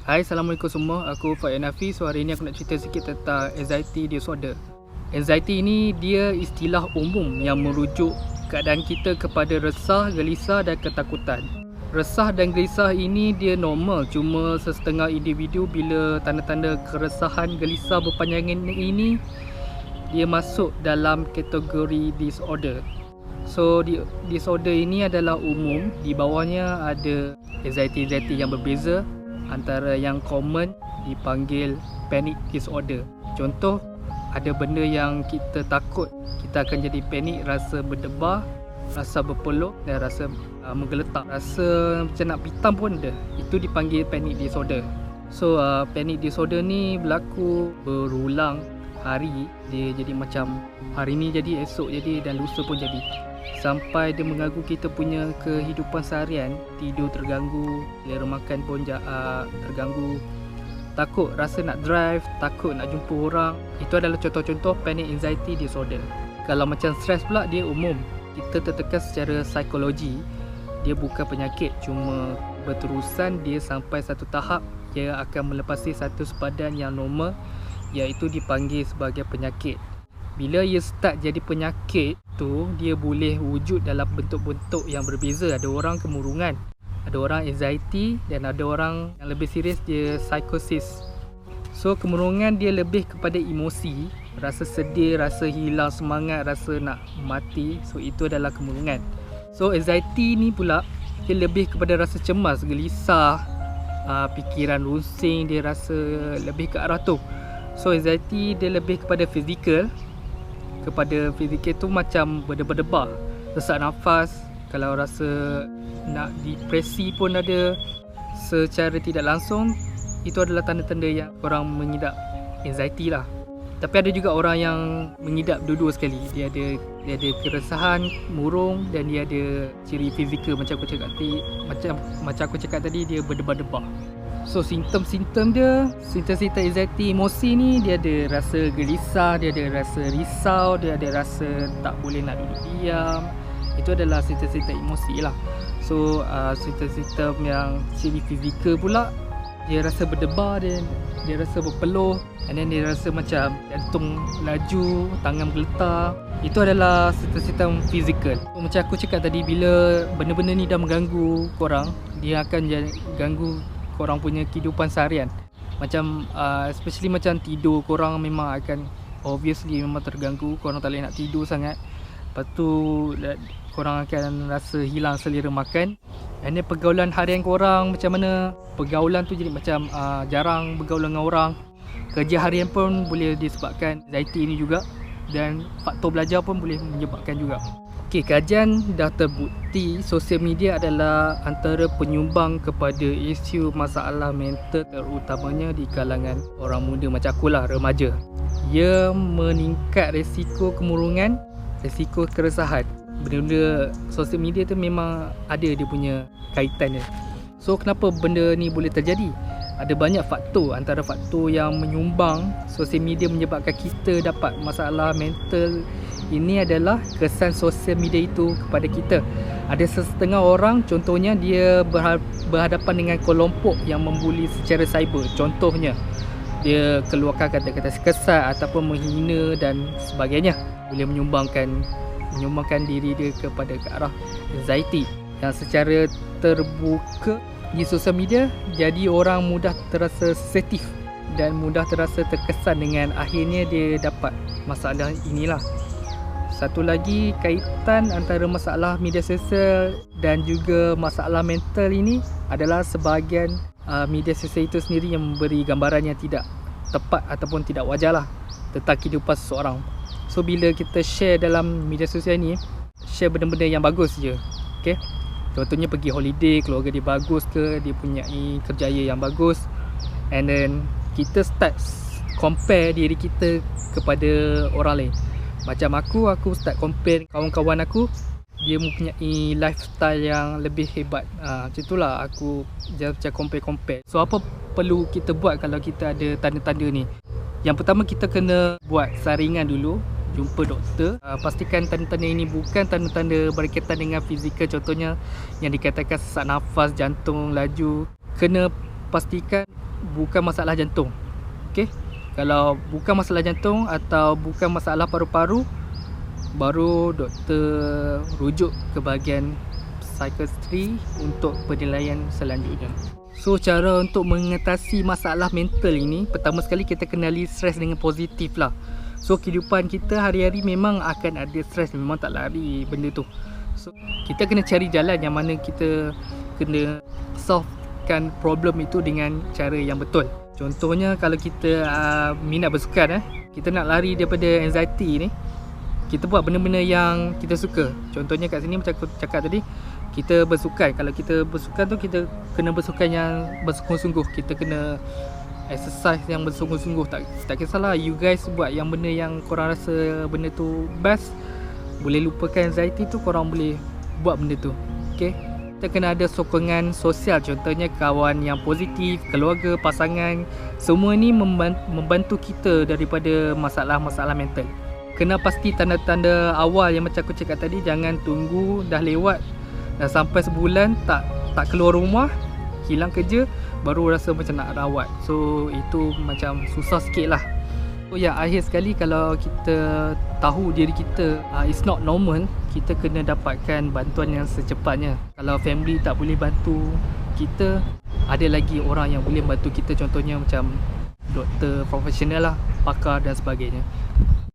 Hai, Assalamualaikum semua. Aku Faiz Nafi. So hari ni aku nak cerita sikit tentang anxiety disorder. Anxiety ni dia istilah umum yang merujuk keadaan kita kepada resah, gelisah dan ketakutan. Resah dan gelisah ini dia normal, cuma sesetengah individu bila tanda-tanda keresahan, gelisah berpanjangan ini dia masuk dalam kategori disorder. So disorder ini adalah umum, di bawahnya ada anxiety yang berbeza. Antara yang common dipanggil panic disorder. Contoh, ada benda yang kita takut, kita akan jadi panik, rasa berdebar, rasa berpeluh dan rasa menggeletak, rasa macam nak pitam pun ada. Itu dipanggil panic disorder. So panic disorder ni berlaku berulang hari. Dia jadi macam hari ni jadi, esok jadi dan lusa pun jadi, sampai dia mengganggu kita punya kehidupan seharian. Tidur terganggu, selera makan pun terganggu, takut rasa nak drive, takut nak jumpa orang. Itu adalah contoh-contoh panic anxiety disorder. Kalau macam stres pula, dia umum, kita tertekan secara psikologi. Dia bukan penyakit, cuma berterusan dia sampai satu tahap dia akan melepasi satu sepadan yang normal, iaitu dipanggil sebagai penyakit. Bila ia start jadi penyakit tu, dia boleh wujud dalam bentuk-bentuk yang berbeza. Ada orang kemurungan, ada orang anxiety dan ada orang yang lebih serius dia psikosis. So kemurungan dia lebih kepada emosi, rasa sedih, rasa hilang semangat, rasa nak mati. So itu adalah kemurungan. So anxiety ni pula dia lebih kepada rasa cemas, gelisah, fikiran rusing, dia rasa lebih ke arah tu. So anxiety dia lebih kepada fizikal. Kepada fizikal tu macam berdebar-debar, sesak nafas. Kalau rasa nak depresi pun ada. Secara tidak langsung, itu adalah tanda-tanda yang orang mengidap anxiety lah. Tapi ada juga orang yang mengidap dua-dua sekali. Dia ada keresahan, murung, dan dia ada ciri fizikal macam aku cakap tadi, dia berdebar-debar. So simptom-simptom dia, simptom-simptom anxiety emosi ni, dia ada rasa gelisah, dia ada rasa risau, dia ada rasa tak boleh nak duduk diam. Itu adalah simptom-simptom emosi lah. So simptom-simptom yang ciri fizikal pula, dia rasa berdebar, dia rasa berpeluh, and then dia rasa macam jantung laju, tangan bergetar. Itu adalah simptom-simptom fizikal. So, macam aku cakap tadi, bila benda-benda ni dah mengganggu korang, dia akan ganggu korang punya kehidupan seharian. Macam especially macam tidur, korang memang akan obviously memang terganggu. Korang tak boleh nak tidur sangat. Lepas tu korang akan rasa hilang selera makan. And then pergaulan harian korang macam mana, pergaulan tu jadi macam jarang bergaul dengan orang. Kerja harian pun boleh disebabkan anxiety ni juga. Dan faktor belajar pun boleh menyebabkan juga. Okey, kajian dah terbukti sosial media adalah antara penyumbang kepada isu masalah mental, terutamanya di kalangan orang muda macam aku lah, remaja. Ia meningkat risiko kemurungan, risiko keresahan. Benda-benda sosial media tu memang ada dia punya kaitan dia. So kenapa benda ni boleh terjadi? Ada banyak faktor. Antara faktor yang menyumbang sosial media menyebabkan kita dapat masalah mental ini adalah kesan sosial media itu kepada kita. Ada setengah orang, contohnya dia berhadapan dengan kelompok yang membuli secara cyber. Contohnya, dia keluarkan kata-kata kesat ataupun menghina dan sebagainya. Boleh menyumbangkan diri dia kepada ke arah anxiety. Yang secara terbuka di sosial media, jadi orang mudah terasa sensitif dan mudah terasa terkesan dengan akhirnya dia dapat masalah inilah. Satu lagi kaitan antara masalah media sosial dan juga masalah mental ini adalah sebahagian media sosial itu sendiri yang memberi gambaran yang tidak tepat ataupun tidak wajar lah tentang kehidupan seseorang. So bila kita share dalam media sosial ni, share benda-benda yang bagus je. Okay? Contohnya pergi holiday, keluarga dia bagus ke, dia punya kerjaya yang bagus, and then kita start compare diri kita kepada orang lain. Macam aku start compare kawan-kawan aku, dia mempunyai lifestyle yang lebih hebat. Macam itulah aku macam compare. So apa perlu kita buat kalau kita ada tanda-tanda ni? Yang pertama, kita kena buat saringan dulu, jumpa doktor. Pastikan tanda-tanda ini bukan tanda-tanda berkaitan dengan fizikal. Contohnya yang dikatakan sesak nafas, jantung laju. Kena pastikan bukan masalah jantung. Okey. Kalau bukan masalah jantung atau bukan masalah paru-paru, baru doktor rujuk ke bahagian psikiatri untuk penilaian selanjutnya. So cara untuk mengatasi masalah mental ini, pertama sekali kita kenali stres dengan positif lah. So kehidupan kita hari-hari memang akan ada stres, memang tak lari benda tu. So kita kena cari jalan yang mana kita kena solvekan problem itu dengan cara yang betul. Contohnya kalau kita minat bersukan, kita nak lari daripada anxiety ni, kita buat benda-benda yang kita suka. Contohnya kat sini macam aku cakap tadi, kita bersukan. Kalau kita bersukan tu, kita kena bersukan yang bersungguh-sungguh. Kita kena exercise yang bersungguh-sungguh. Tak kisahlah you guys buat yang benda yang korang rasa benda tu best, boleh lupakan anxiety tu, korang boleh buat benda tu. Okay, kita kena ada sokongan sosial. Contohnya kawan yang positif, keluarga, pasangan. Semua ni membantu kita daripada masalah-masalah mental. Kena pasti tanda-tanda awal yang macam aku cakap tadi. Jangan tunggu dah lewat, dah sampai sebulan tak keluar rumah, hilang kerja, baru rasa macam nak rawat. So itu macam susah sikit lah. So yang akhir sekali, kalau kita tahu diri kita it's not normal, kita kena dapatkan bantuan yang secepatnya. Kalau family tak boleh bantu kita, ada lagi orang yang boleh bantu kita. Contohnya macam doktor profesional lah, pakar dan sebagainya.